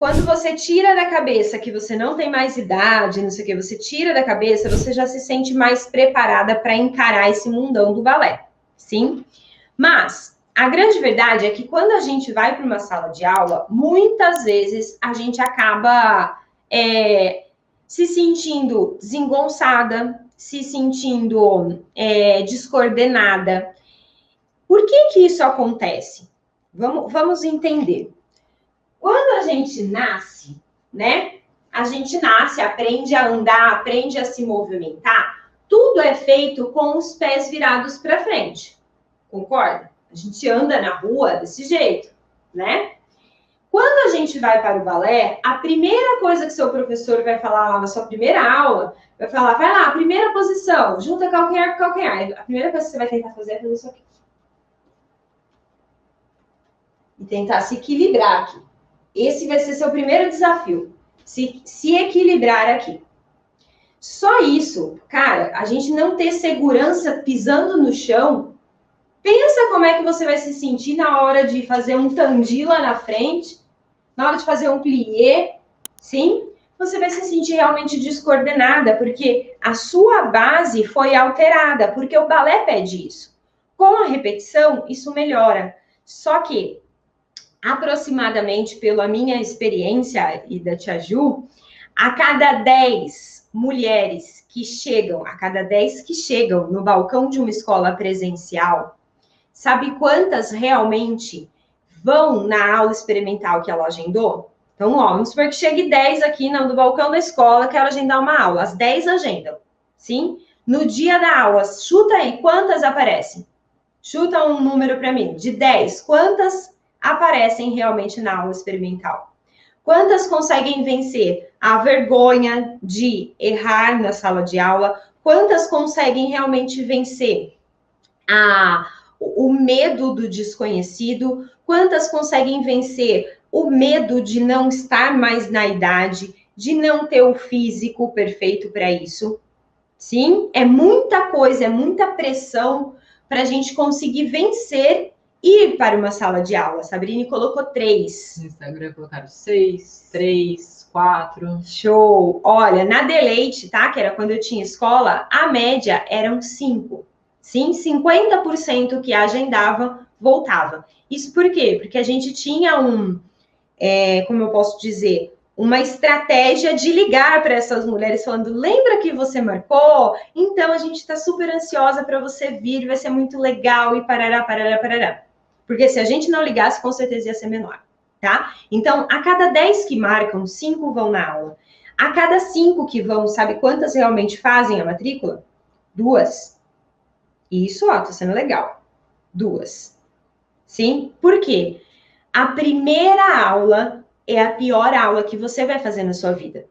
Quando você tira da cabeça que você não tem mais idade, não sei o que, você tira da cabeça, você já se sente mais preparada para encarar esse mundão do balé, sim? Mas a grande verdade é que quando a gente vai para uma sala de aula, muitas vezes a gente acaba se sentindo desengonçada, se sentindo descoordenada. Por que isso acontece? Vamos entender. Quando a gente nasce, né? A gente nasce, aprende a andar, aprende a se movimentar. Tudo é feito com os pés virados para frente. Concorda? A gente anda na rua desse jeito, né? Quando a gente vai para o balé, a primeira coisa que seu professor vai falar lá na sua primeira aula, vai falar, vai lá, primeira posição, junta calcanhar com calcanhar. A primeira coisa que você vai tentar fazer é fazer isso aqui. E tentar se equilibrar aqui. Esse vai ser seu primeiro desafio. Se equilibrar aqui. Só isso, cara, a gente não ter segurança pisando no chão. Pensa como é que você vai se sentir na hora de fazer um tandi lá na frente, na hora de fazer um plié, sim? Você vai se sentir realmente descoordenada, porque a sua base foi alterada, porque o balé pede isso. Com a repetição, isso melhora. Só que, aproximadamente, pela minha experiência e da Tia Ju, a cada 10 mulheres que chegam, a cada 10 que chegam no balcão de uma escola presencial, sabe quantas realmente vão na aula experimental que ela agendou? Então, ó, vamos supor que chegue 10 aqui no balcão da escola, quero agendar uma aula. As 10 agendam, sim? No dia da aula, chuta aí, quantas aparecem? Chuta um número para mim. De 10, quantas aparecem realmente na aula experimental? Quantas conseguem vencer a vergonha de errar na sala de aula? Quantas conseguem realmente vencer o medo do desconhecido? Quantas conseguem vencer o medo de não estar mais na idade, de não ter o físico perfeito para isso? Sim, é muita coisa, é muita pressão para a gente conseguir vencer e ir para uma sala de aula. Sabrine colocou 3. No Instagram colocaram 6, 3, 4. Show! Olha, na Deleite, tá? Que era quando eu tinha escola, a média eram 5. Sim, 50% que agendava, voltava. Isso por quê? Porque a gente tinha como eu posso dizer, uma estratégia de ligar para essas mulheres falando, lembra que você marcou? Então a gente está super ansiosa para você vir, vai ser muito legal e parará, parará, parará. Porque se a gente não ligasse, com certeza ia ser menor, tá? Então, a cada 10 que marcam, 5 vão na aula. A cada 5 que vão, sabe quantas realmente fazem a matrícula? 2. Isso, ó, tá sendo legal. 2. Sim? Por quê? A primeira aula é a pior aula que você vai fazer na sua vida.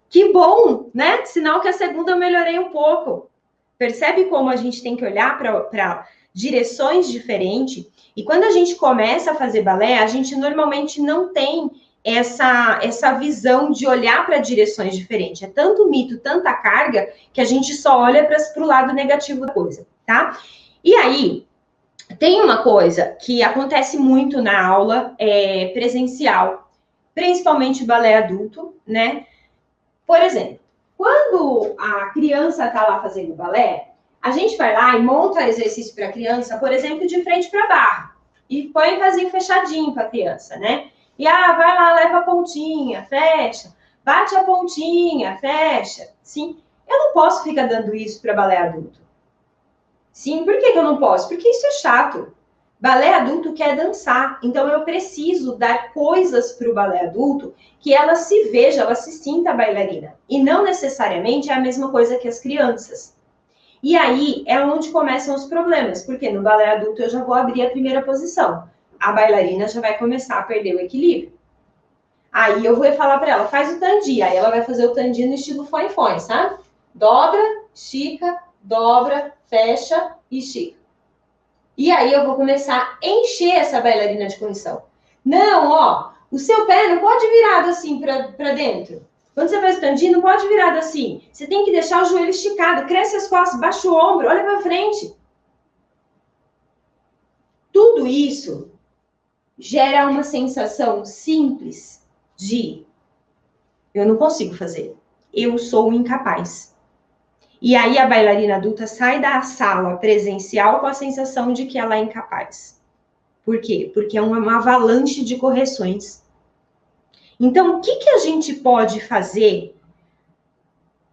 Que bom, né? Sinal que a segunda eu melhorei um pouco. Percebe como a gente tem que olhar para direções diferentes? E quando a gente começa a fazer balé, a gente normalmente não tem essa visão de olhar para direções diferentes. É tanto mito, tanta carga, que a gente só olha para o lado negativo da coisa, tá? E aí, tem uma coisa que acontece muito na aula presencial, principalmente balé adulto, né? Por exemplo, quando a criança está lá fazendo balé, a gente vai lá e monta exercício para a criança, por exemplo, de frente para barra. E põe casinho fechadinho para a criança, né? E vai lá, leva a pontinha, fecha. Bate a pontinha, fecha. Sim, eu não posso ficar dando isso para balé adulto. Sim, por que eu não posso? Porque isso é chato. Balé adulto quer dançar, então eu preciso dar coisas para o balé adulto que ela se veja, ela se sinta bailarina. E não necessariamente é a mesma coisa que as crianças. E aí é onde começam os problemas, porque no balé adulto eu já vou abrir a primeira posição. A bailarina já vai começar a perder o equilíbrio. Aí eu vou falar para ela, faz o tandi. Aí ela vai fazer o tandi no estilo foi-foi, sabe? Dobra, estica, dobra, fecha e estica. E aí eu vou começar a encher essa bailarina de condição. Não, ó, o seu pé não pode virado assim para dentro. Quando você faz o tandi, não pode virado assim. Você tem que deixar o joelho esticado, cresce as costas, baixa o ombro, olha para frente. Tudo isso gera uma sensação simples eu não consigo fazer, eu sou incapaz. E aí a bailarina adulta sai da sala presencial com a sensação de que ela é incapaz. Por quê? Porque é uma avalanche de correções. Então, o que a gente pode fazer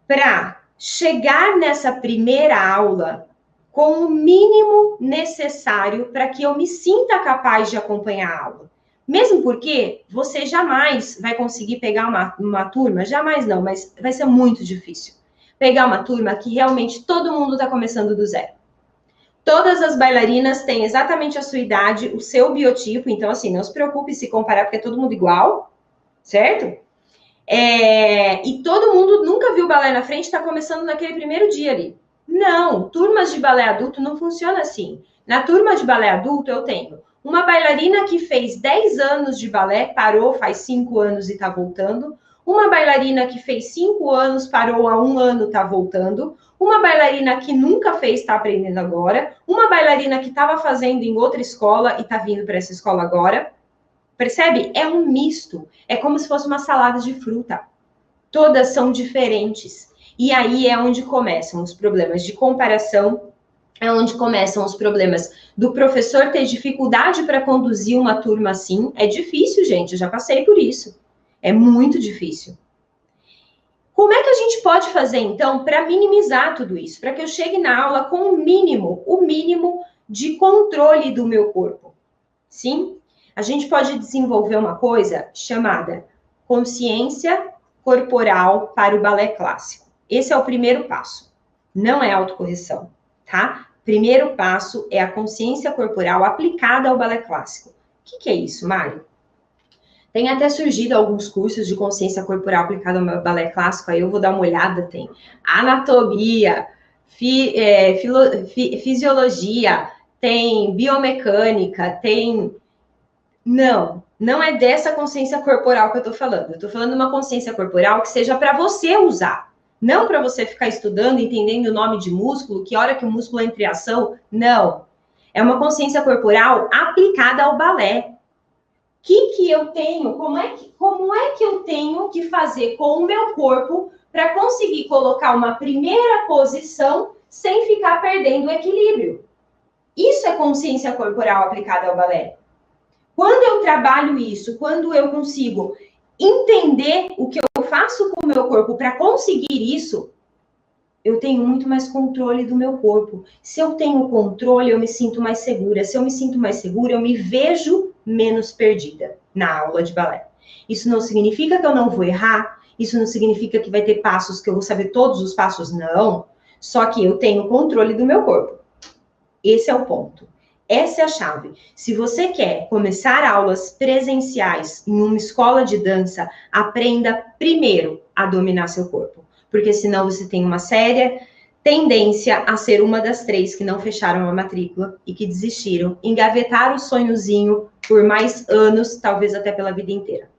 para chegar nessa primeira aula com o mínimo necessário para que eu me sinta capaz de acompanhar a aula? Mesmo porque você jamais vai conseguir pegar uma turma, jamais não, mas vai ser muito difícil. Pegar uma turma que realmente todo mundo está começando do zero. Todas as bailarinas têm exatamente a sua idade, o seu biotipo, então assim, não se preocupe se comparar, porque é todo mundo igual, certo? E todo mundo nunca viu balé na frente, está começando naquele primeiro dia ali. Não, turmas de balé adulto não funciona assim. Na turma de balé adulto eu tenho uma bailarina que fez 10 anos de balé, parou faz 5 anos e está voltando. Uma bailarina que fez 5 anos, parou há 1 ano, está voltando. Uma bailarina que nunca fez, está aprendendo agora. Uma bailarina que estava fazendo em outra escola e está vindo para essa escola agora. Percebe? É um misto. É como se fosse uma salada de fruta. Todas são diferentes. E aí é onde começam os problemas de comparação, é onde começam os problemas do professor ter dificuldade para conduzir uma turma assim. É difícil, gente, eu já passei por isso. É muito difícil. Como é que a gente pode fazer, então, para minimizar tudo isso? Para que eu chegue na aula com o mínimo de controle do meu corpo. Sim? A gente pode desenvolver uma coisa chamada consciência corporal para o balé clássico. Esse é o primeiro passo. Não é autocorreção, tá? Primeiro passo é a consciência corporal aplicada ao balé clássico. O que é isso, Mário? Tem até surgido alguns cursos de consciência corporal aplicada ao balé clássico, aí eu vou dar uma olhada, tem anatomia, fisiologia, tem biomecânica, tem... Não é dessa consciência corporal que eu tô falando. Eu tô falando de uma consciência corporal que seja para você usar. Não para você ficar estudando, entendendo o nome de músculo, que hora que o músculo entra em ação. Não. É uma consciência corporal aplicada ao balé. O que eu tenho? Como é que eu tenho que fazer com o meu corpo para conseguir colocar uma primeira posição sem ficar perdendo o equilíbrio? Isso é consciência corporal aplicada ao balé. Quando eu trabalho isso, quando eu consigo entender o que eu faço com o meu corpo para conseguir isso, eu tenho muito mais controle do meu corpo. Se eu tenho controle, eu me sinto mais segura. Se eu me sinto mais segura, eu me vejo menos perdida na aula de balé. Isso não significa que eu não vou errar, isso não significa que vai ter passos que eu vou saber todos os passos, não. Só que eu tenho controle do meu corpo. Esse é o ponto. Essa é a chave. Se você quer começar aulas presenciais em uma escola de dança, aprenda primeiro a dominar seu corpo. Porque senão você tem uma séria tendência a ser uma das 3 que não fecharam a matrícula e que desistiram, engavetaram o sonhozinho por mais anos, talvez até pela vida inteira.